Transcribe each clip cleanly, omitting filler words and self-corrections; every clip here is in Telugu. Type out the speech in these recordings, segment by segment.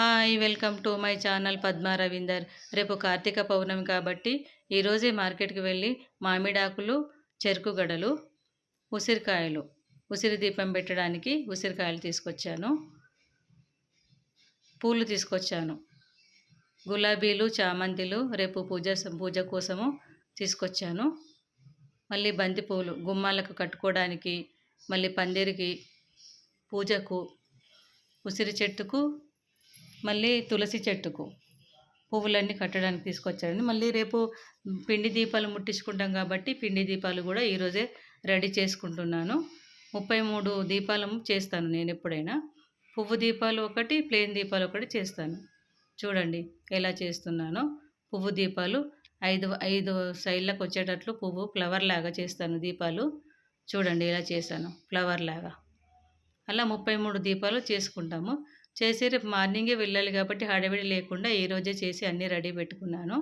Hi! Welcome to my channel Padma Ravinder. రేపు కార్తీక పౌర్ణమి కాబట్టి ఈరోజే మార్కెట్‌కి వెళ్ళి మామిడాకులు, చెరుకు గడలు, ఉసిరికాయలు, ఉసిరి దీపం పెట్టడానికి ఉసిరికాయలు తీసుకొచ్చాను. పూలు తీసుకొచ్చాను. గులాబీలు, చామంతులు రేపు పూజ కోసము తీసుకొచ్చాను. మళ్ళీ బంతి పూలు గుమ్మాలకు కట్టుకోవడానికి, మళ్ళీ పందిరికి, పూజకు, ఉసిరి చెట్టుకు, మళ్ళీ తులసి చెట్టుకు పువ్వులన్నీ కట్టడానికి తీసుకొచ్చానండి. మళ్ళీ రేపు పిండి దీపాలు ముట్టించుకుంటాం కాబట్టి పిండి దీపాలు కూడా ఈరోజే రెడీ చేసుకుంటున్నాను. 33 దీపాలు చేస్తాను నేనెప్పుడైనా. పువ్వు దీపాలు ఒకటి, ప్లెయిన్ దీపాలు ఒకటి చేస్తాను. చూడండి ఎలా చేస్తున్నానో. పువ్వు దీపాలు 5 సైడ్‌లకు వచ్చేటట్లు పువ్వు ఫ్లవర్ లాగా చేస్తాను దీపాలు. చూడండి ఎలా చేశానో ఫ్లవర్ లాగా. అలా 33 దీపాలు చేసుకుంటాము. చేసి రేపు మార్నింగే వెళ్ళాలి కాబట్టి హడావిడి లేకుండా ఈరోజే చేసి అన్నీ రెడీ పెట్టుకున్నాను.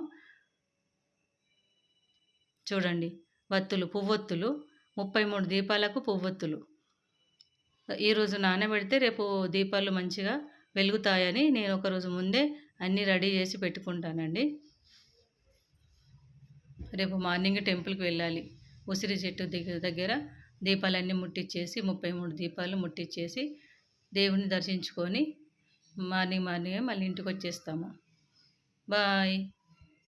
చూడండి పువ్వొత్తులు 33 దీపాలకు పువ్వొత్తులు. ఈరోజు నానబెడితే రేపు దీపాలు మంచిగా వెలుగుతాయని నేను ఒకరోజు ముందే అన్నీ రెడీ చేసి పెట్టుకుంటానండి. రేపు మార్నింగ్ టెంపుల్‌కి వెళ్ళాలి. ఉసిరి చెట్టు దగ్గర దీపాలన్నీ ముట్టించేసి 33 దీపాలు ముట్టించేసి దేవుడిని దర్శించుకొని మార్నింగే మళ్ళీ ఇంటికొచ్చేస్తాము. బాయ్.